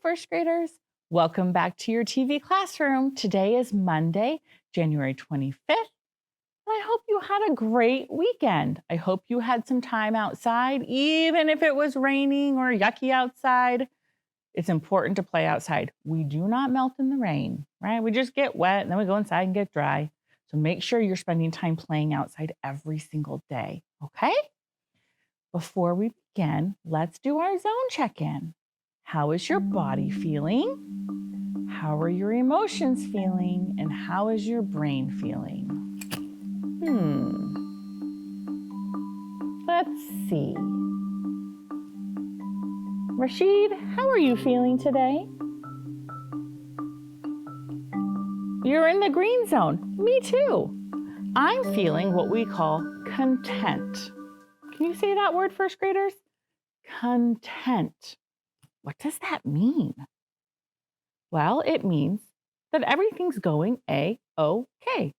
first graders. Welcome back to your TV classroom. Today is Monday, January 25th, and I hope you had a great weekend. I hope you had some time outside, even if it was raining or yucky outside. It's important to play outside. We do not melt in the rain, right? We just get wet and then we go inside and get dry. So make sure you're spending time playing outside every single day, okay? Before we begin, let's do our zone check-in. How is your body feeling? How are your emotions feeling? And how is your brain feeling? Let's see. Rashid, how are you feeling today? You're in the green zone. Me too. I'm feeling what we call content. Can you say that word, first graders? Content. What does that mean? Well, it means that everything's going A-OK.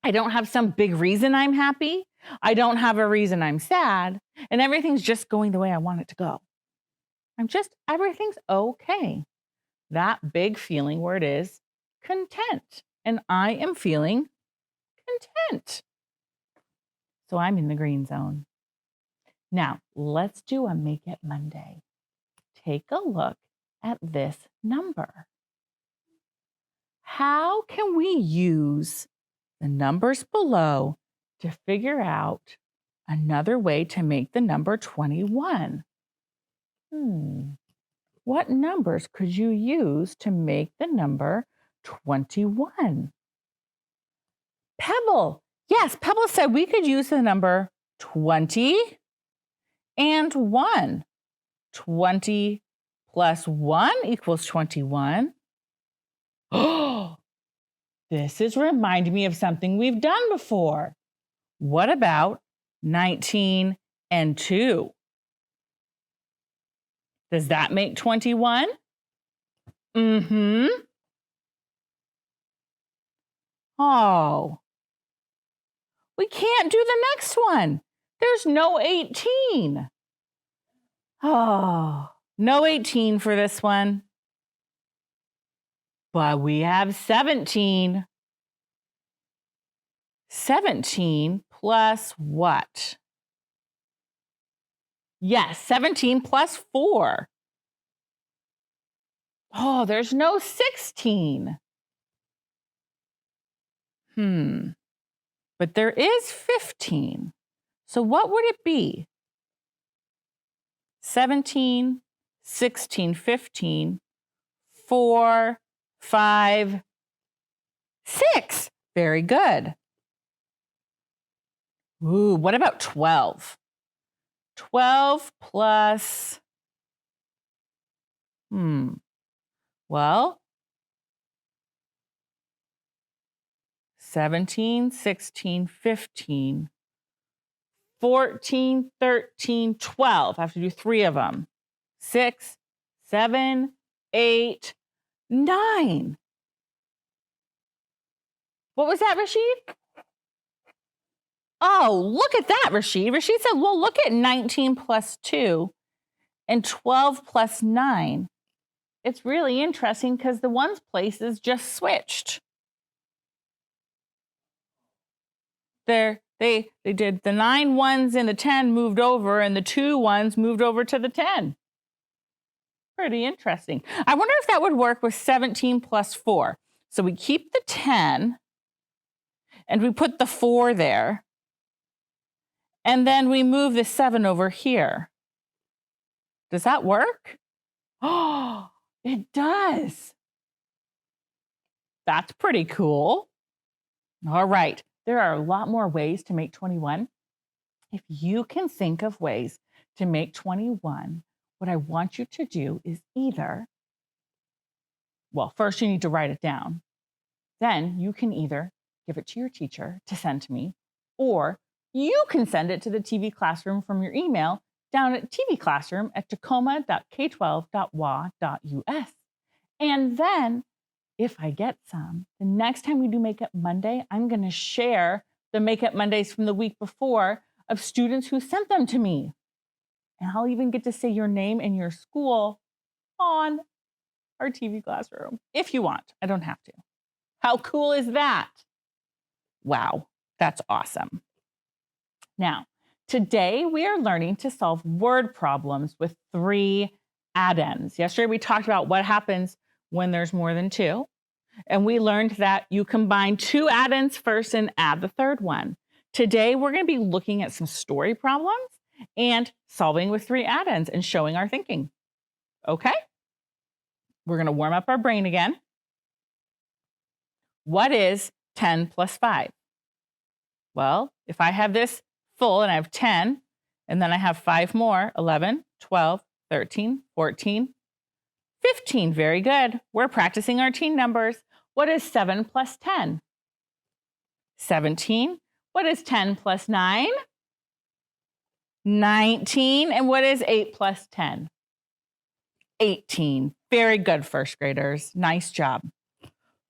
I don't have some big reason I'm happy. I don't have a reason I'm sad. And everything's just going the way I want it to go. Everything's okay. That big feeling word is content. And I am feeling content. So I'm in the green zone. Now, let's do a Make It Monday. Take a look at this number. How can we use the numbers below to figure out another way to make the number 21? What numbers could you use to make the number 21? Pebble. Yes, Pebble said we could use the number 20 and 1. 20 plus 1 equals 21. Oh, this is reminding me of something we've done before. What about 19 and 2? Does that make 21? Oh, we can't do the next one. There's no 18. Oh, no 18 for this one. But we have 17. 17 plus what? Yes, 17 plus 4. Oh, there's no 16. But there is 15. So what would it be? 17, 16, 15, 4, 5, 6. Very good. Ooh, what about 12? 12 plus, well, 17, 16, 15, 14, 13, 12. I have to do 3 of them. 6, 7, 8, 9. What was that, Rashid? Oh, look at that, Rashid. Rashid said, well, look at 19 plus 2 and 12 plus 9. It's really interesting because the ones places just switched. They did the 9 ones and the 10 moved over and the 2 ones moved over to the 10. Pretty interesting. I wonder if that would work with 17 plus 4. So we keep the 10 and we put the 4 there. And then we move the 7 over here. Does that work? Oh, it does. That's pretty cool. All right. There are a lot more ways to make 21. If you can think of ways to make 21, what I want you to do is first you need to write it down. Then you can either give it to your teacher to send to me, or you can send it to the TV classroom from your email down at tvclassroom@tacoma.k12.wa.us. And then if I get some, the next time we do Make It Monday, I'm going to share the Make It Mondays from the week before of students who sent them to me. And I'll even get to say your name and your school on our TV classroom. If you want, I don't have to. How cool is that? Wow, that's awesome. Now, today we are learning to solve word problems with 3 addends. Yesterday we talked about what happens when there's more than 2. And we learned that you combine 2 addends first and add the third one. Today, we're going to be looking at some story problems and solving with 3 addends and showing our thinking. Okay? We're going to warm up our brain again. What is 10 plus 5? Well, if I have this full and I have 10, and then I have 5 more, 11, 12, 13, 14, 15. Very good. We're practicing our teen numbers. What is 7 plus 10? 17. What is 10 plus 9? 19. And what is 8 plus 10? 18. Very good, first graders. Nice job.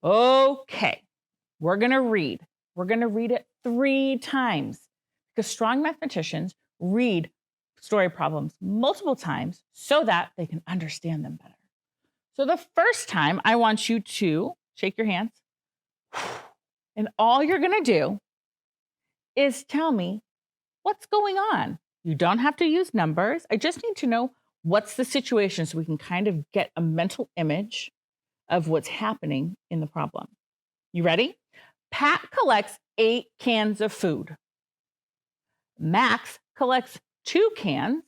Okay, we're going to read. We're going to read it 3 times because strong mathematicians read story problems multiple times so that they can understand them better. So the first time, I want you to shake your hands. And all you're going to do is tell me what's going on. You don't have to use numbers. I just need to know what's the situation so we can kind of get a mental image of what's happening in the problem. You ready? Pat collects 8 cans of food. Max collects 2 cans,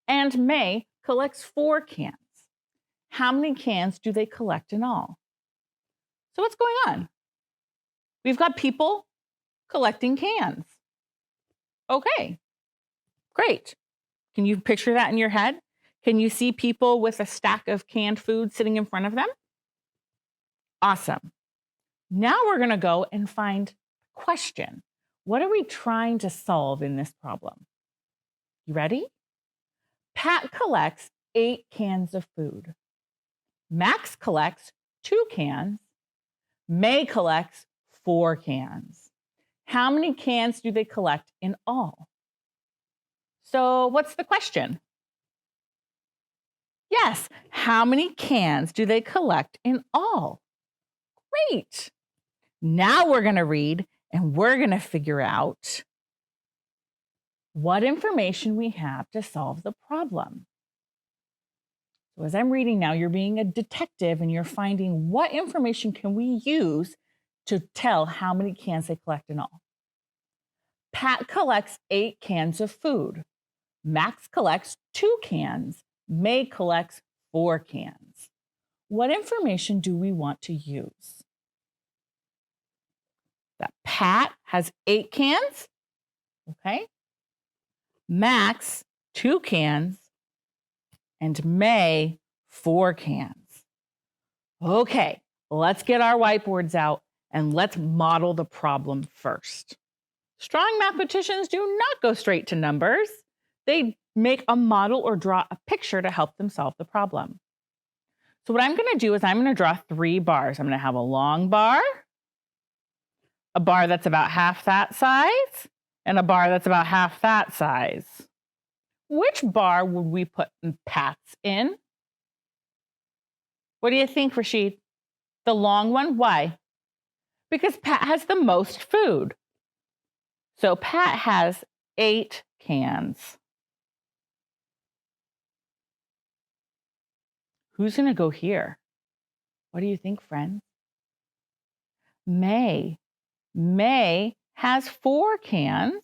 and May collects 4 cans. How many cans do they collect in all? So what's going on? We've got people collecting cans. Okay, great. Can you picture that in your head? Can you see people with a stack of canned food sitting in front of them? Awesome. Now we're going to go and find a question. What are we trying to solve in this problem? You ready? Pat collects 8 cans of food. Max collects 2 cans. May collects 4 cans. How many cans do they collect in all? So what's the question? Yes, how many cans do they collect in all? Great. Now we're going to read and we're going to figure out what information we have to solve the problem. So as I'm reading now, you're being a detective and you're finding what information can we use to tell how many cans they collect in all. Pat collects 8 cans of food. Max collects 2 cans. May collects 4 cans. What information do we want to use? That Pat has 8 cans, okay? Max, 2 cans, and May, 4 cans. Okay, let's get our whiteboards out and let's model the problem first. Strong mathematicians do not go straight to numbers. They make a model or draw a picture to help them solve the problem. So what I'm going to do is I'm going to draw 3 bars. I'm going to have a long bar, a bar that's about half that size, and a bar that's about half that size. Which bar would we put Pat's in? What do you think, Rashid? The long one? Why? Because Pat has the most food. So Pat has 8 cans. Who's going to go here? What do you think, friends? May. May has 4 cans.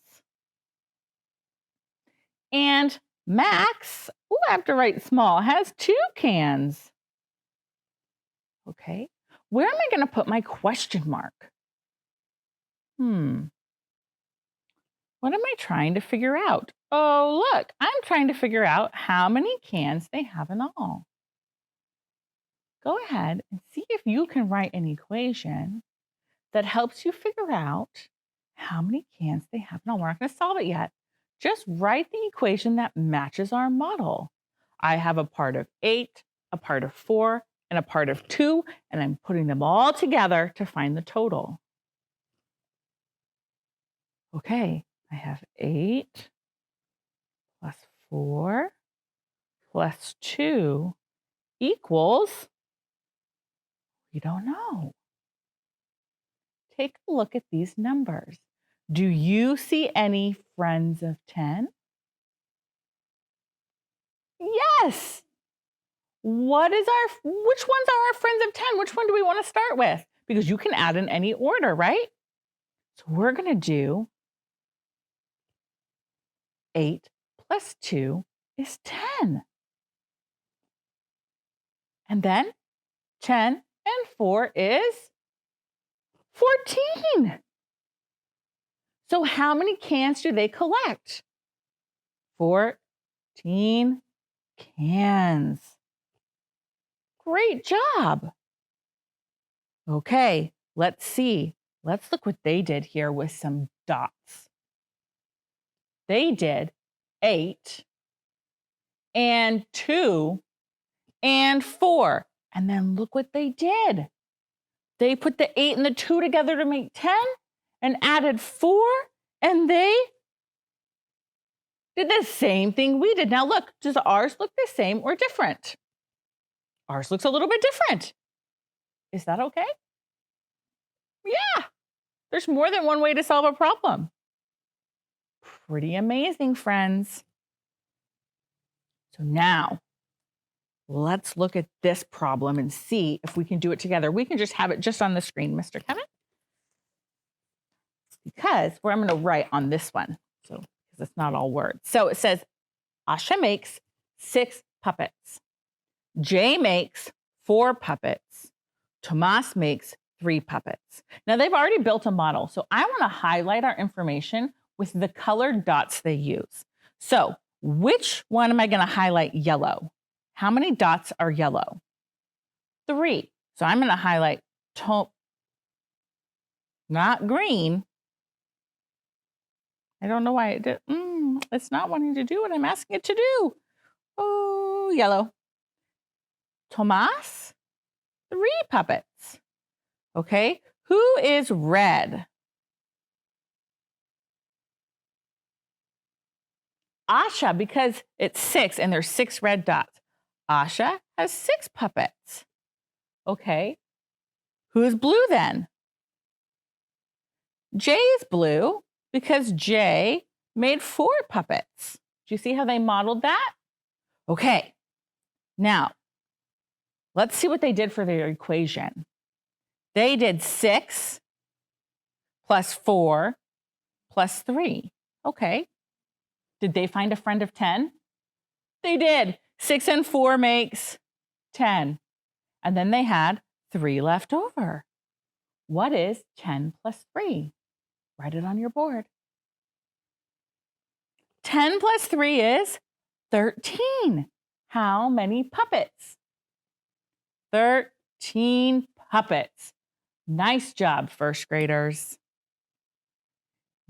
And Max, I have to write small, has 2 cans. Okay, where am I going to put my question mark? What am I trying to figure out? Oh, look, I'm trying to figure out how many cans they have in all. Go ahead and see if you can write an equation that helps you figure out how many cans they have in all. We're not going to solve it yet. Just write the equation that matches our model. I have a part of 8, a part of 4, and a part of 2, and I'm putting them all together to find the total. Okay, I have 8 plus 4 plus 2 equals We don't know. Take a look at these numbers. Do you see any friends of 10? Yes. Which ones are our friends of 10? Which one do we want to start with? Because you can add in any order, right? So we're going to do 8 plus 2 is 10. And then 10 and 4 is 14. So how many cans do they collect? 14 cans. Great job. Okay, let's see. Let's look what they did here with some dots. They did 8 and 2 and 4. And then look what they did. They put the 8 and the 2 together to make 10 and added 4, and they did the same thing we did. Now look, does ours look the same or different? Ours looks a little bit different. Is that okay? Yeah, there's more than one way to solve a problem. Pretty amazing, friends. So now, let's look at this problem and see if we can do it together. We can just have it just on the screen, Mr. Kevin. Because I'm going to write on this one, so because it's not all words. So it says, Asha makes 6 puppets. Jay makes 4 puppets. Tomas makes 3 puppets. Now they've already built a model, so I want to highlight our information with the colored dots they use. So which one am I going to highlight yellow? How many dots are yellow? 3. So I'm going to highlight not green. I don't know why it did. It's not wanting to do what I'm asking it to do. Oh, yellow. Tomas, 3 puppets. Okay, who is red? Asha, because it's 6 and there's 6 red dots. Asha has 6 puppets. Okay, who's blue then? Jay is blue because Jay made 4 puppets. Do you see how they modeled that? Okay, now let's see what they did for their equation. They did 6 plus 4 plus 3. Okay. Did they find a friend of 10? They did. 6 and 4 makes 10. And then they had 3 left over. What is 10 plus 3? Write it on your board. 10 plus 3 is 13. How many puppets? 13 puppets. Nice job, first graders.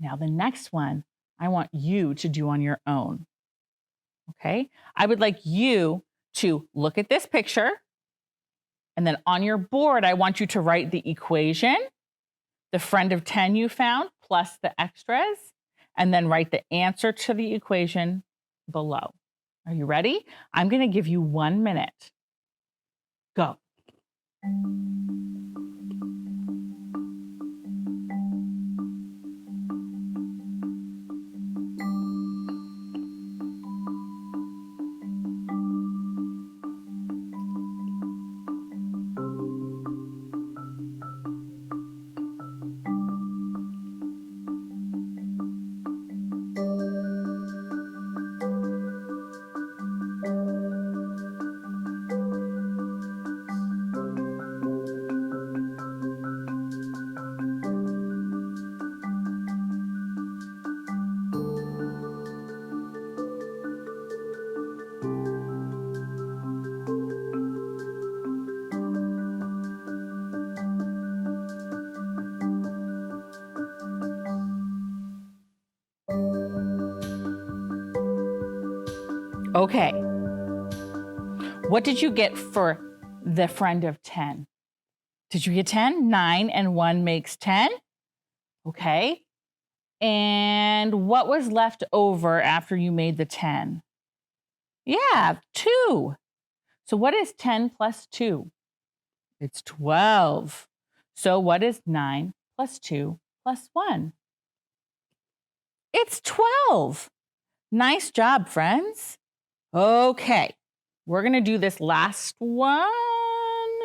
Now the next one, I want you to do on your own. Okay? I would like you to look at this picture, and then on your board, I want you to write the equation, the friend of 10 you found, plus the extras, and then write the answer to the equation below. Are you ready? I'm going to give you 1 minute. Go. Okay. What did you get for the friend of 10? Did you get 10? 9 and 1 makes 10. Okay. And what was left over after you made the 10? Yeah, 2. So what is 10 plus 2? It's 12. So what is 9 plus 2 plus 1? It's 12. Nice job, friends. Okay, we're going to do this last one.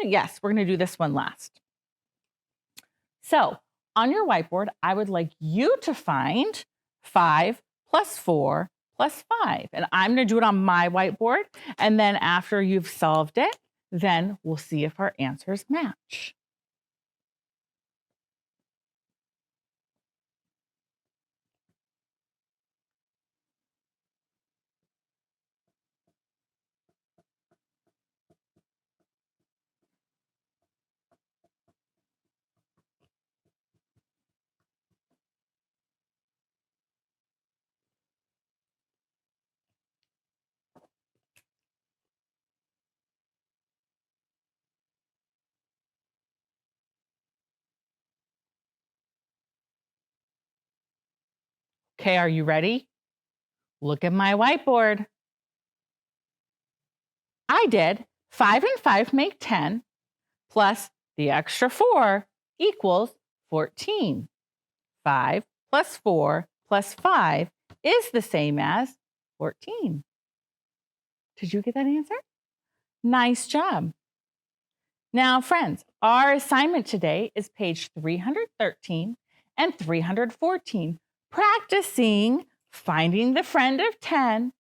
Yes, we're going to do this one last. So on your whiteboard, I would like you to find 5 plus 4 plus 5. And I'm going to do it on my whiteboard. And then after you've solved it, then we'll see if our answers match. Okay, are you ready? Look at my whiteboard. I did 5 and 5 make 10, plus the extra 4 equals 14. 5 plus 4 plus 5 is the same as 14. Did you get that answer? Nice job. Now, friends, our assignment today is page 313 and 314, practicing finding the friend of 10,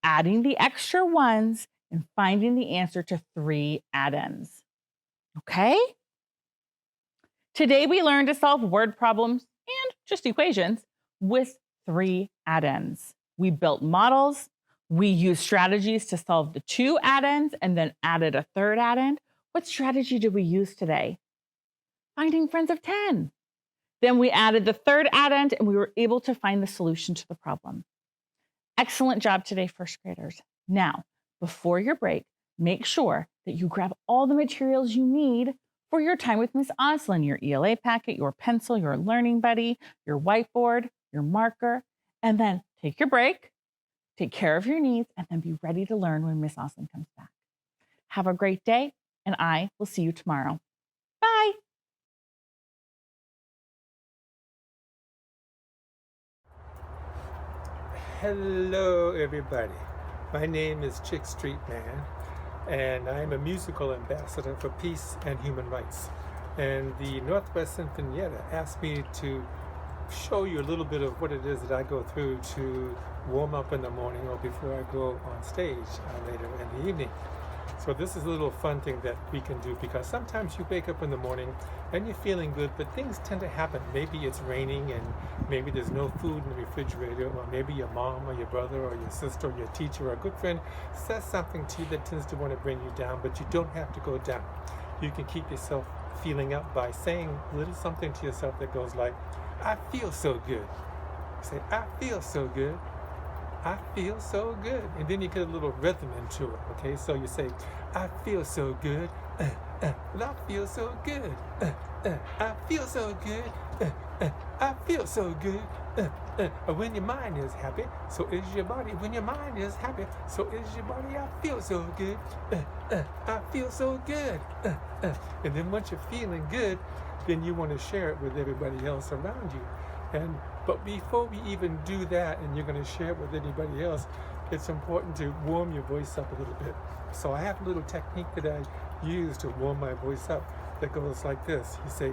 adding the extra ones, and finding the answer to 3 addends. Okay? Today we learned to solve word problems and just equations with 3 addends. We built models, we used strategies to solve the 2 addends and then added a 3rd addend. What strategy did we use today? Finding friends of 10. Then we added the 3rd addend and we were able to find the solution to the problem. Excellent job today, first graders. Now, before your break, make sure that you grab all the materials you need for your time with Miss Oslin, your ELA packet, your pencil, your learning buddy, your whiteboard, your marker, and then take your break, take care of your needs, and then be ready to learn when Miss Oslin comes back. Have a great day, and I will see you tomorrow. Bye. Hello, everybody. My name is Chick Street Man, and I'm a musical ambassador for peace and human rights. And the Northwest Sinfonietta asked me to show you a little bit of what it is that I go through to warm up in the morning or before I go on stage later in the evening. So this is a little fun thing that we can do, because sometimes you wake up in the morning and you're feeling good, but things tend to happen. Maybe it's raining and maybe there's no food in the refrigerator, or maybe your mom or your brother or your sister or your teacher or a good friend says something to you that tends to want to bring you down, but you don't have to go down. You can keep yourself feeling up by saying a little something to yourself that goes like, I feel so good. Say, I feel so good. I feel so good. And then you get a little rhythm into it, okay? So you say, I feel so good. I feel so good. I feel so good. I feel so good. When your mind is happy, so is your body. When your mind is happy, so is your body. I feel so good. I feel so good. And then once you're feeling good, then you want to share it with everybody else around you. But before we even do that, and you're going to share it with anybody else, it's important to warm your voice up a little bit. So I have a little technique that I use to warm my voice up that goes like this. You say,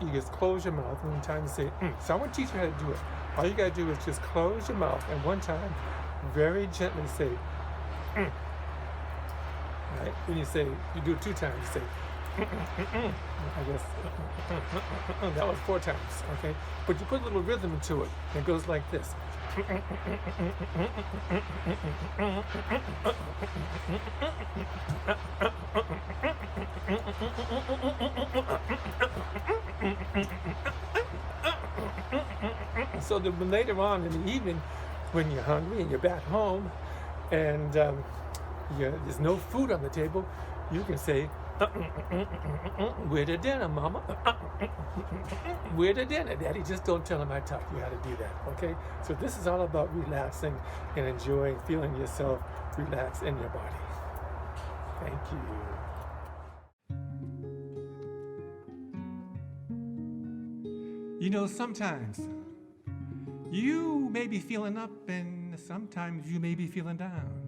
you just close your mouth, and one time you say, So I want to teach you how to do it. All you got to do is just close your mouth, and one time, very gently say, Right? When you say, you do it 2 times, you say, I guess that was 4 times, okay? But you put a little rhythm into it, and it goes like this. So that later on in the evening, when you're hungry and you're back home, and there's no food on the table, you can say, where the dinner, mama? Where the dinner, daddy? Just don't tell him I taught you how to do that, okay? So this is all about relaxing and enjoying, feeling yourself relax in your body. Thank you. You know, sometimes you may be feeling up and sometimes you may be feeling down.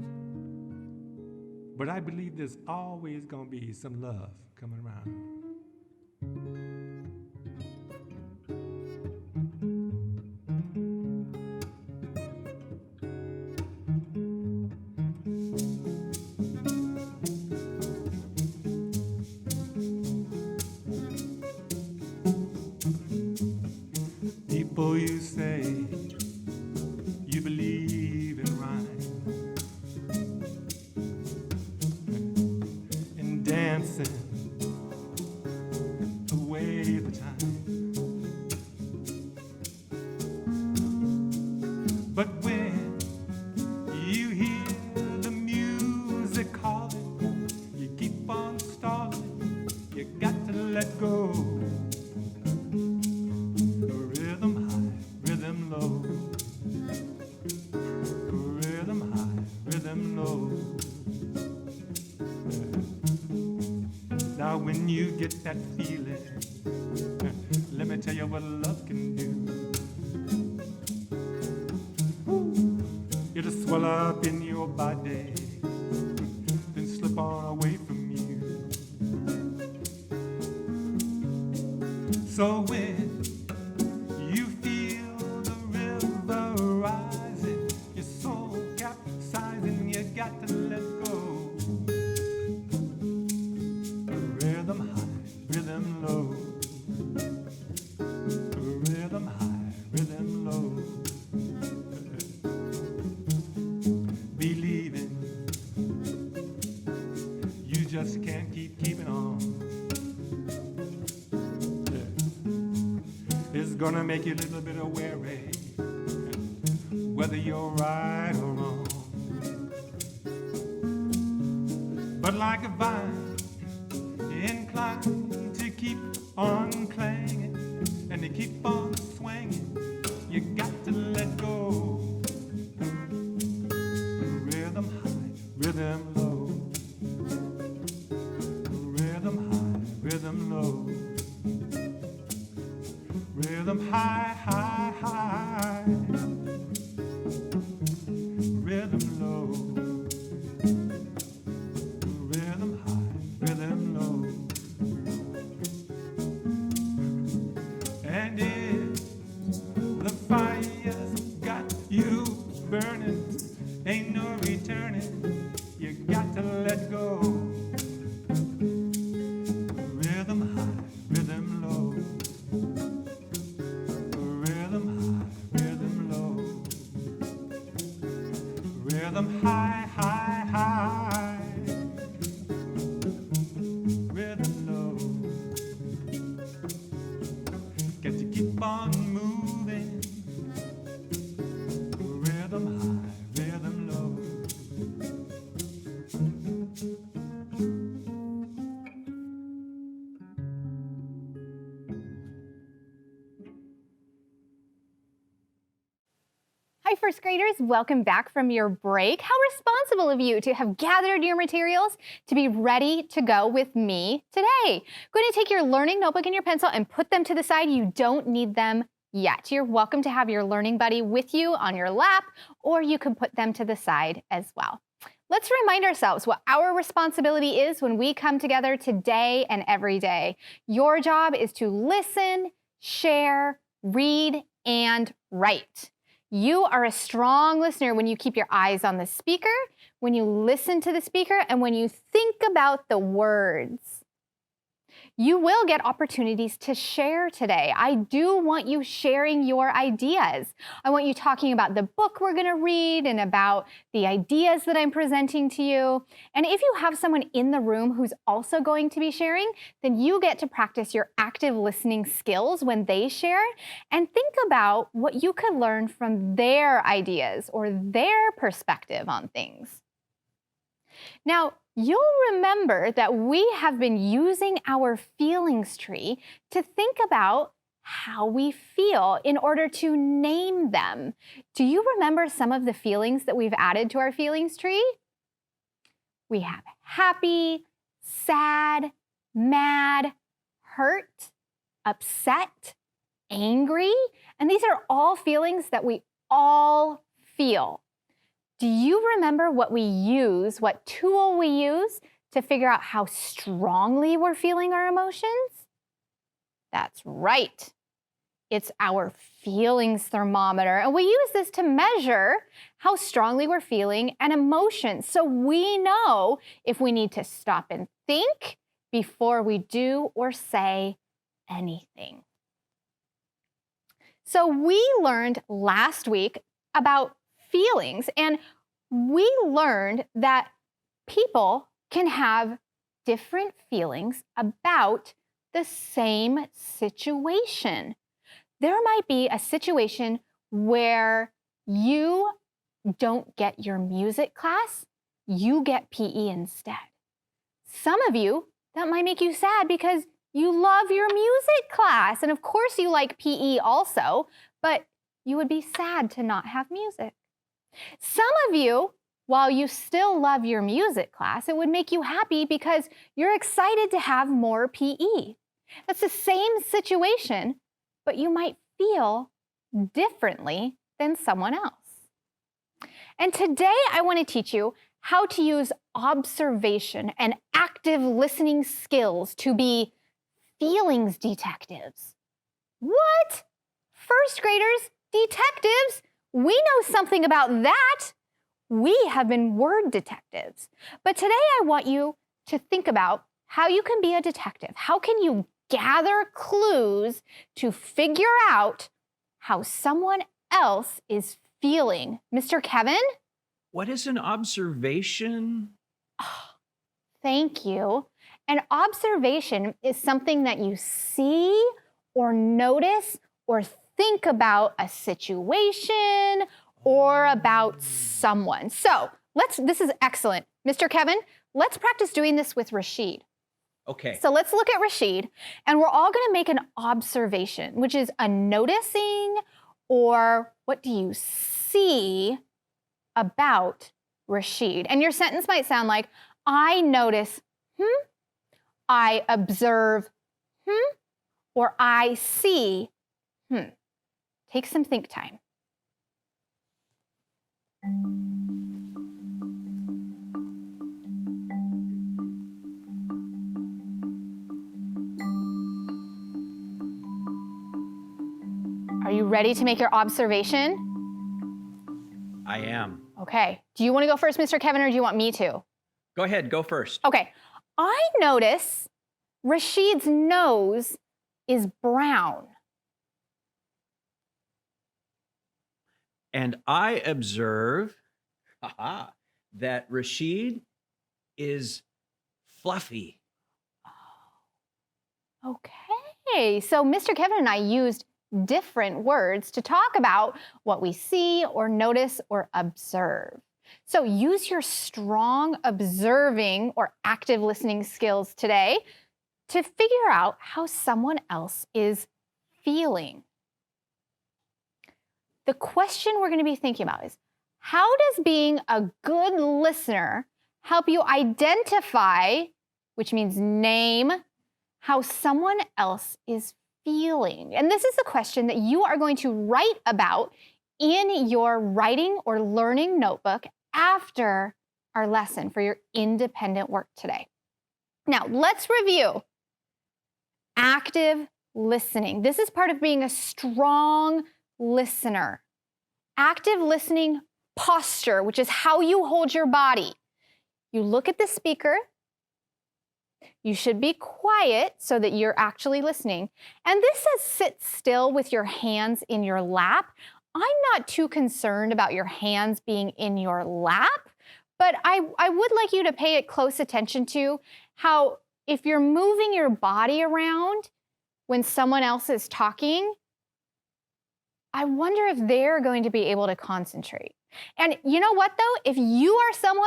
But I believe there's always gonna be some love coming around. People, you say you believe in rhyme and dancing away the time. But when you hear the music calling, you keep on stalling, you got to let go. Rhythm high, rhythm low. Rhythm high, rhythm low. Now when you get that feeling, let me tell you what love can do. It'll swell up in your body, then slip on away from you. So when you feel the river rising, your soul capsizing, you got to let go. Rhythm high, rhythm low. Rhythm high, rhythm low. Believing you just can't keeping on. It's gonna make you a little bit wary, whether you're right or wrong. But like a vine inclined to keep on clanging and to keep on swinging, you got to let go. Rhythm high, rhythm low. Rhythm high, rhythm low. Rhythm high, high, high. Rhythm low. Rhythm high, rhythm low. And if the fire's got you burning, ain't no returning, you got to let go. Rhythm high, rhythm low. Rhythm high, rhythm low. Rhythm high, high, high. Rhythm low. Got to keep on moving. Rhythm high, rhythm low. Hi, first graders. Welcome back from your break. How responsible of you to have gathered your materials to be ready to go with me today. Going to take your learning notebook and your pencil and put them to the side. You don't need them yet. You're welcome to have your learning buddy with you on your lap, or you can put them to the side as well. Let's remind ourselves what our responsibility is when we come together today and every day. Your job is to listen, share, read, and write. You are a strong listener when you keep your eyes on the speaker, when you listen to the speaker, and when you think about the words. You will get opportunities to share today. I do want you sharing your ideas. I want you talking about the book we're going to read and about the ideas that I'm presenting to you. And if you have someone in the room who's also going to be sharing, then you get to practice your active listening skills when they share and think about what you could learn from their ideas or their perspective on things. Now, you'll remember that we have been using our feelings tree to think about how we feel in order to name them. Do you remember some of the feelings that we've added to our feelings tree? We have happy, sad, mad, hurt, upset, angry. And these are all feelings that we all feel. Do you remember what tool we use to figure out how strongly we're feeling our emotions? That's right. It's our feelings thermometer. And we use this to measure how strongly we're feeling an emotion. So we know if we need to stop and think before we do or say anything. So we learned last week about feelings, and we learned that people can have different feelings about the same situation. There might be a situation where you don't get your music class, you get PE instead. Some of you, that might make you sad because you love your music class. And of course you like PE also, but you would be sad to not have music. Some of you, while you still love your music class, it would make you happy because you're excited to have more PE. That's the same situation, but you might feel differently than someone else. And today I want to teach you how to use observation and active listening skills to be feelings detectives. What? First graders, detectives? We know something about that. We have been word detectives. But today I want you to think about how you can be a detective. How can you gather clues to figure out how someone else is feeling? Mr. Kevin? What is an observation? Oh, thank you. An observation is something that you see or notice or think about a situation or about someone. So this is excellent. Mr. Kevin, let's practice doing this with Rashid. Okay. So let's look at Rashid, and we're all going to make an observation, which is a noticing or what do you see about Rashid. And your sentence might sound like, I notice, I observe, or I see, Take some think time. Are you ready to make your observation? I am. Okay. Do you want to go first, Mr. Kevin, or do you want me to? Go ahead, go first. Okay. I notice Rashid's nose is brown. And I observe that Rashid is fluffy. Okay. So Mr. Kevin and I used different words to talk about what we see or notice or observe. So use your strong observing or active listening skills today to figure out how someone else is feeling. The question we're going to be thinking about is, how does being a good listener help you identify, which means name, how someone else is feeling? And this is a question that you are going to write about in your writing or learning notebook after our lesson for your independent work today. Now, let's review active listening. This is part of being a strong listener. Active listening posture, which is how you hold your body. You look at the speaker. You should be quiet so that you're actually listening. And this says sit still with your hands in your lap. I'm not too concerned about your hands being in your lap, but I would like you to pay close attention to how if you're moving your body around when someone else is talking, I wonder if they're going to be able to concentrate. And you know what though? If you are someone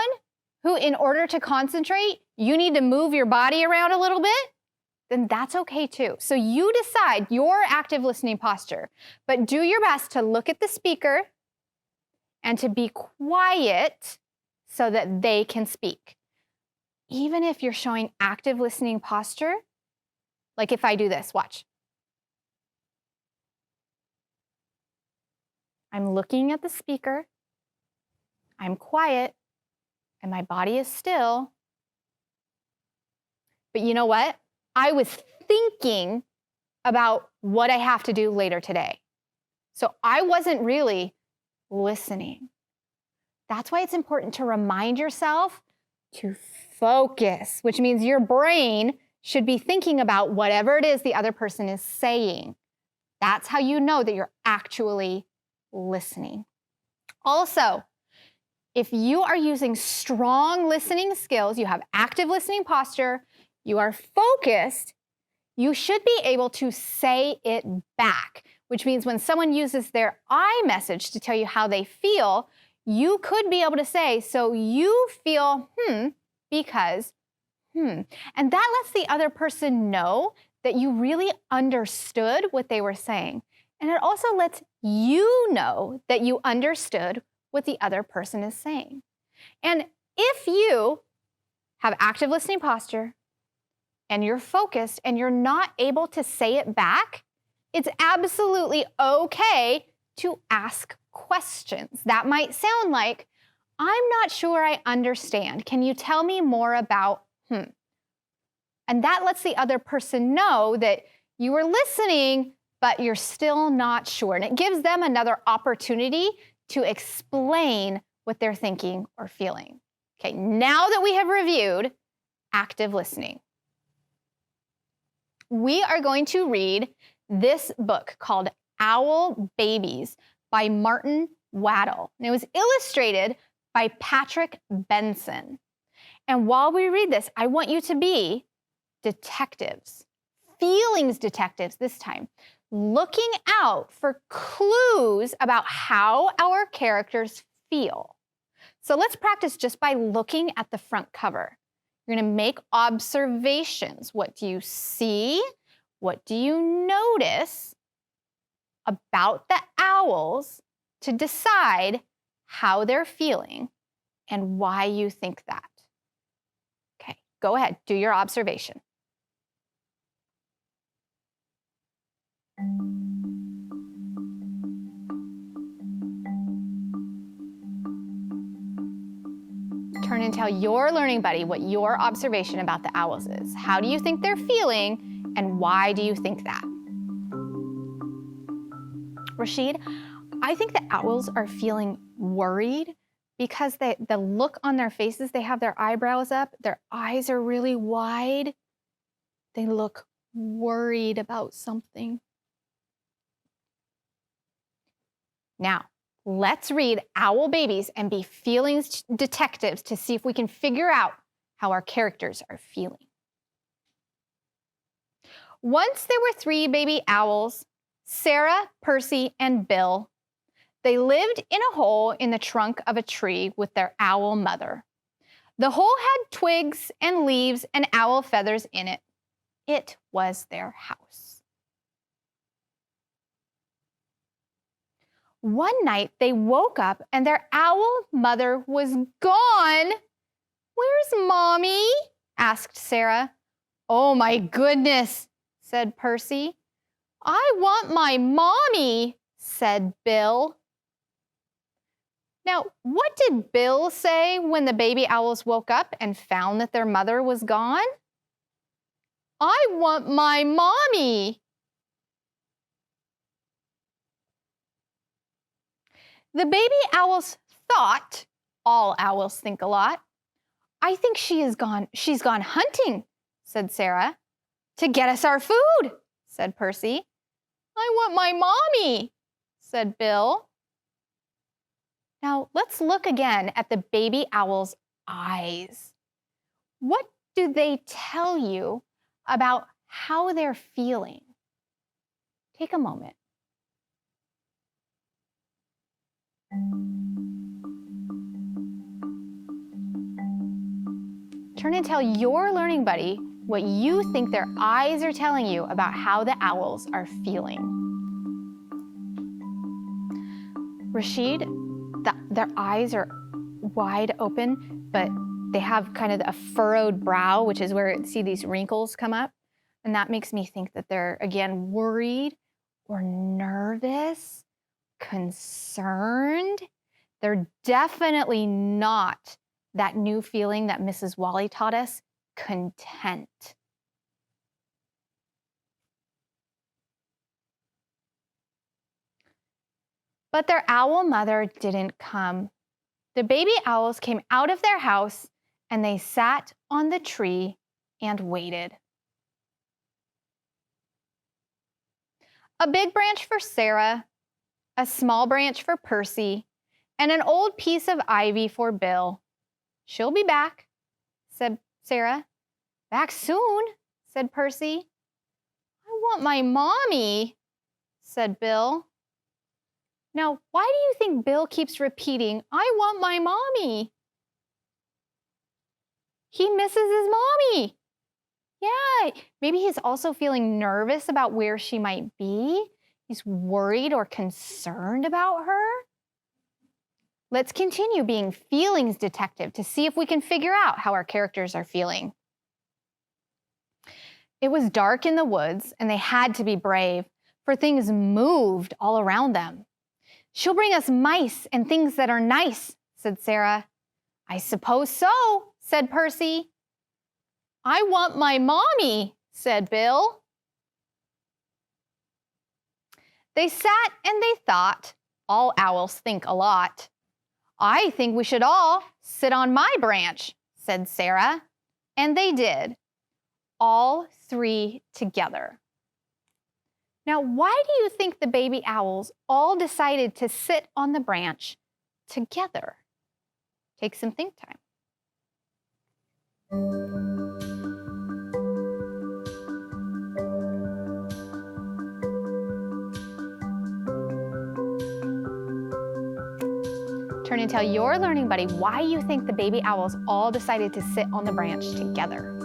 who, in order to concentrate, you need to move your body around a little bit, then that's okay too. So you decide your active listening posture, but do your best to look at the speaker and to be quiet so that they can speak. Even if you're showing active listening posture, like if I do this, watch. I'm looking at the speaker, I'm quiet, and my body is still. But you know what? I was thinking about what I have to do later today. So I wasn't really listening. That's why it's important to remind yourself to focus, which means your brain should be thinking about whatever it is the other person is saying. That's how you know that you're actually listening. Also, if you are using strong listening skills, you have active listening posture, you are focused, you should be able to say it back, which means when someone uses their I message to tell you how they feel, you could be able to say, so you feel, because, And that lets the other person know that you really understood what they were saying. And it also lets you know that you understood what the other person is saying. And if you have active listening posture and you're focused and you're not able to say it back, it's absolutely okay to ask questions. That might sound like, I'm not sure I understand. Can you tell me more about, And that lets the other person know that you were listening, but you're still not sure. And it gives them another opportunity to explain what they're thinking or feeling. Okay, now that we have reviewed active listening, we are going to read this book called Owl Babies by Martin Waddell. And it was illustrated by Patrick Benson. And while we read this, I want you to be detectives, feelings detectives this time, looking out for clues about how our characters feel. So let's practice just by looking at the front cover. You're going to make observations. What do you see? What do you notice about the owls to decide how they're feeling and why you think that? Okay, go ahead, do your observation. Turn and tell your learning buddy what your observation about the owls is. How do you think they're feeling, and why do you think that? Rashid, I think the owls are feeling worried because the look on their faces, they have their eyebrows up, their eyes are really wide. They look worried about something. Now, let's read Owl Babies and be feelings detectives to see if we can figure out how our characters are feeling. Once there were 3 baby owls, Sarah, Percy, and Bill. They lived in a hole in the trunk of a tree with their owl mother. The hole had twigs and leaves and owl feathers in it. It was their house. One night they woke up and their owl mother was gone. "Where's Mommy?" asked Sarah. "Oh my goodness," said Percy. "I want my mommy," said Bill. Now, what did Bill say when the baby owls woke up and found that their mother was gone? "I want my mommy." The baby owls thought, all owls think a lot, "I think she's gone hunting," said Sarah. "To get us our food," said Percy. "I want my mommy," said Bill. Now, let's look again at the baby owl's eyes. What do they tell you about how they're feeling? Take a moment. Turn and tell your learning buddy what you think their eyes are telling you about how the owls are feeling. Rashid, their eyes are wide open, but they have kind of a furrowed brow, which is where you see these wrinkles come up. And that makes me think that they're, again, worried or nervous. concerned. They're definitely not that new feeling that Mrs. Wally taught us, content. But their owl mother didn't come. The baby owls came out of their house and they sat on the tree and waited. A big branch for Sarah, a small branch for Percy, and an old piece of ivy for Bill. She'll be back, said Sarah. Back soon, said Percy. I want my mommy, said Bill. Now, why do you think Bill keeps repeating, I want my mommy? He misses his mommy. Yeah, maybe he's also feeling nervous about where she might be. He's worried or concerned about her. Let's continue being feelings detective to see if we can figure out how our characters are feeling. It was dark in the woods, and they had to be brave, for things moved all around them. She'll bring us mice and things that are nice, said Sarah. I suppose so, said Percy. I want my mommy, said Bill. They sat and they thought. All owls think a lot. I think we should all sit on my branch, said Sarah. And they did, all three together. Now, why do you think the baby owls all decided to sit on the branch together? Take some think time. Turn and tell your learning buddy why you think the baby owls all decided to sit on the branch together.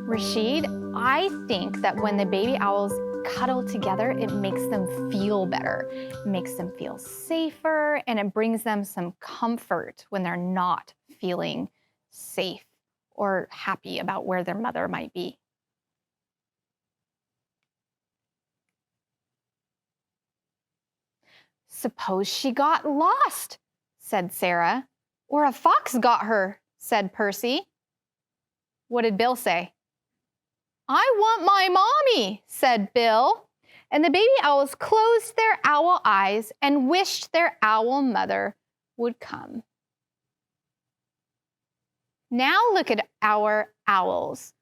Rashid, I think that when the baby owls cuddle together, it makes them feel better. It makes them feel safer, and it brings them some comfort when they're not feeling safe or happy about where their mother might be. Suppose she got lost, said Sarah. Or a fox got her, said Percy. What did Bill say? I want my mommy, said Bill. And the baby owls closed their owl eyes and wished their owl mother would come. Now look at our owls.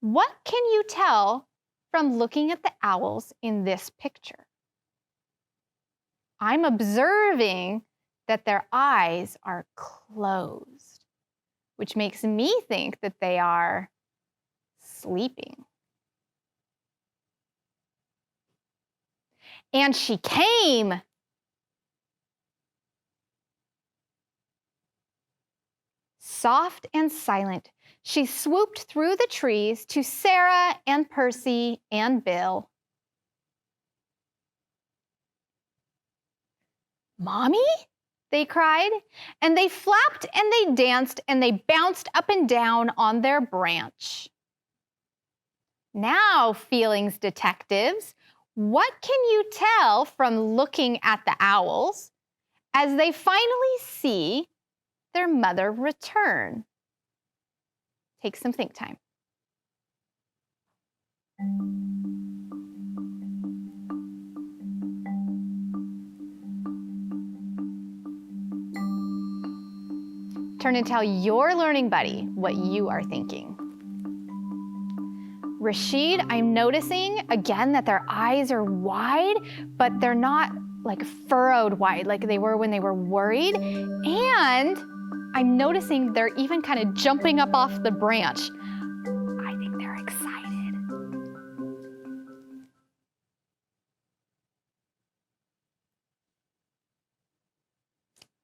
What can you tell from looking at the owls in this picture? I'm observing that their eyes are closed, which makes me think that they are sleeping. And she came. Soft and silent, she swooped through the trees to Sarah and Percy and Bill. Mommy? They cried, and they flapped and they danced and they bounced up and down on their branch. Now, feelings detectives, what can you tell from looking at the owls as they finally see their mother return? Take some think time. Turn and tell your learning buddy what you are thinking. Rashid, I'm noticing again that their eyes are wide, but they're not like furrowed wide like they were when they were worried. And I'm noticing they're even kind of jumping up off the branch. I think they're excited.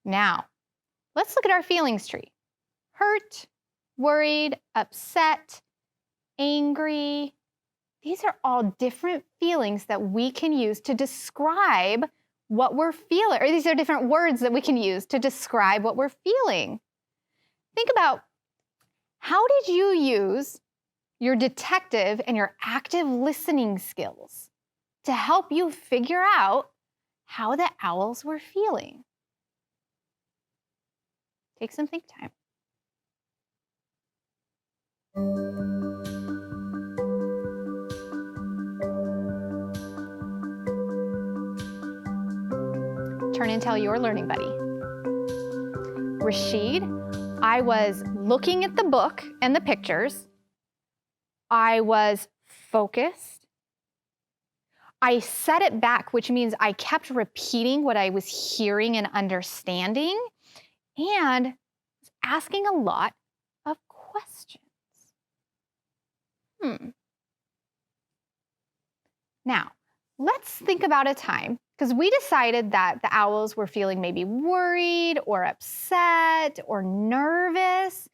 Now, let's look at our feelings tree. Hurt, worried, upset, angry. These are all different feelings that we can use to describe what we're feeling, or these are different words that we can use to describe what we're feeling. Think about, how did you use your detective and your active listening skills to help you figure out how the owls were feeling. Take some think time. Turn and tell your learning buddy. Rashid, I was looking at the book and the pictures. I was focused. I set it back, which means I kept repeating what I was hearing and understanding, and was asking a lot of questions. Now, let's think about a time, because we decided that the owls were feeling maybe worried or upset or nervous.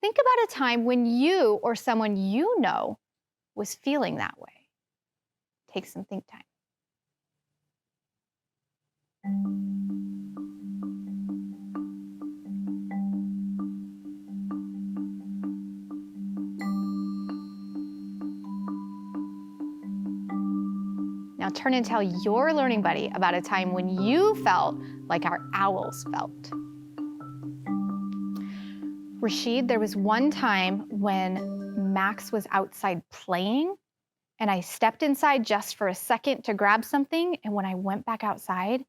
Think about a time when you or someone you know was feeling that way. Take some think time. Now turn and tell your learning buddy about a time when you felt like our owls felt. Rashid, there was one time when Max was outside playing, and I stepped inside just for a second to grab something, and when I went back outside,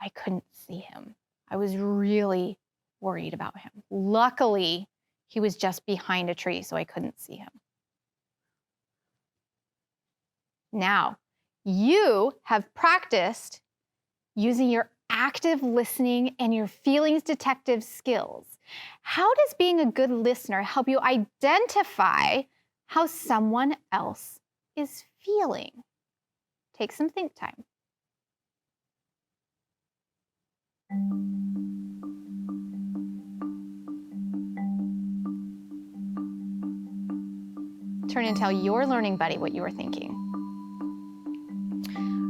I couldn't see him. I was really worried about him. Luckily, he was just behind a tree, so I couldn't see him. Now, you have practiced using your active listening and your feelings detective skills. How does being a good listener help you identify how someone else is feeling? Take some think time. Turn and tell your learning buddy what you were thinking.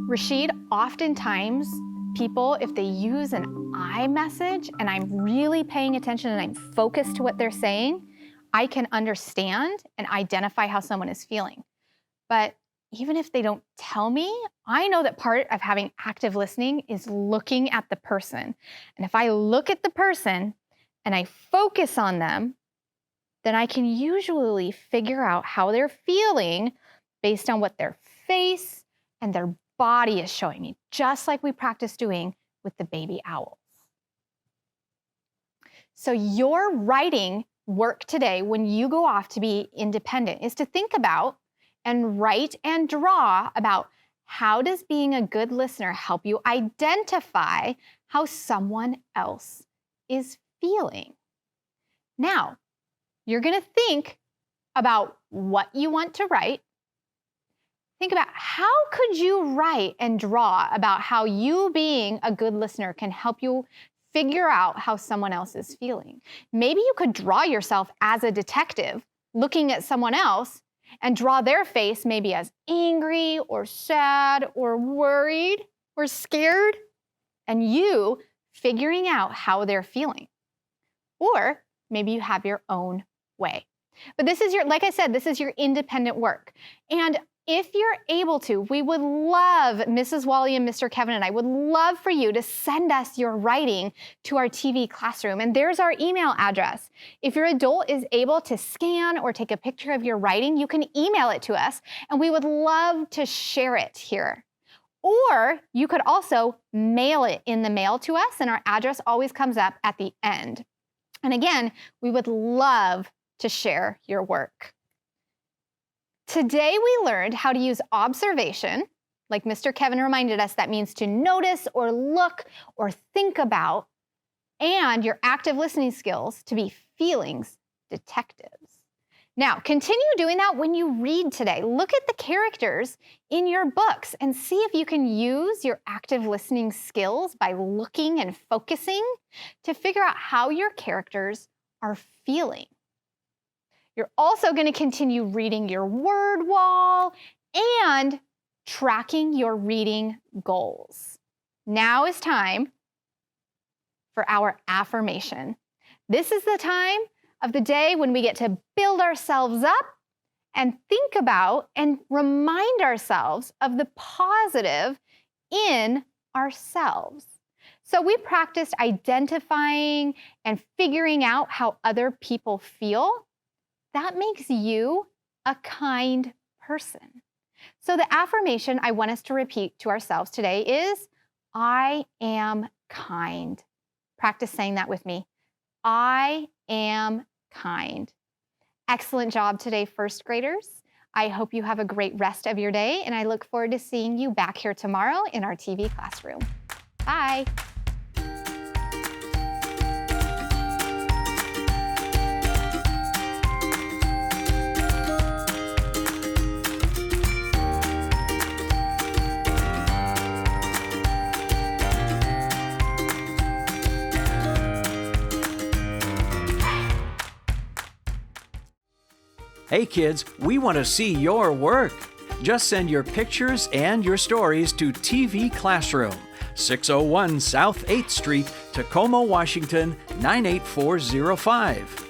Rashid, oftentimes people, if they use an I message and I'm really paying attention and I'm focused to what they're saying, I can understand and identify how someone is feeling. But even if they don't tell me, I know that part of having active listening is looking at the person. And if I look at the person and I focus on them, then I can usually figure out how they're feeling based on what their face and their body is showing me, just like we practiced doing with the baby owls. So your writing work today, when you go off to be independent, is to think about and write and draw about how does being a good listener help you identify how someone else is feeling. Now, you're going to think about what you want to write. Think about how could you write and draw about how you being a good listener can help you figure out how someone else is feeling. Maybe you could draw yourself as a detective looking at someone else and draw their face maybe as angry or sad or worried or scared, and you figuring out how they're feeling. Or maybe you have your own way. But this is like I said, this is your independent work. And if you're able to, we would love, Mrs. Wally and Mr. Kevin and I would love for you to send us your writing to our TV classroom. And there's our email address. If your adult is able to scan or take a picture of your writing, you can email it to us, and we would love to share it here. Or you could also mail it in the mail to us, and our address always comes up at the end. And again, we would love to share your work. Today we learned how to use observation, like Mr. Kevin reminded us, that means to notice or look or think about, and your active listening skills to be feelings detectives. Now, continue doing that when you read today. Look at the characters in your books and see if you can use your active listening skills by looking and focusing to figure out how your characters are feeling. You're also going to continue reading your word wall and tracking your reading goals. Now is time for our affirmation. This is the time of the day when we get to build ourselves up and think about and remind ourselves of the positive in ourselves. So we practiced identifying and figuring out how other people feel. That makes you a kind person. So the affirmation I want us to repeat to ourselves today is, I am kind. Practice saying that with me. I am kind. Excellent job today, first graders. I hope you have a great rest of your day, and I look forward to seeing you back here tomorrow in our TV classroom. Bye. Hey kids, we want to see your work. Just send your pictures and your stories to TV Classroom, 601 South 8th Street, Tacoma, Washington, 98405.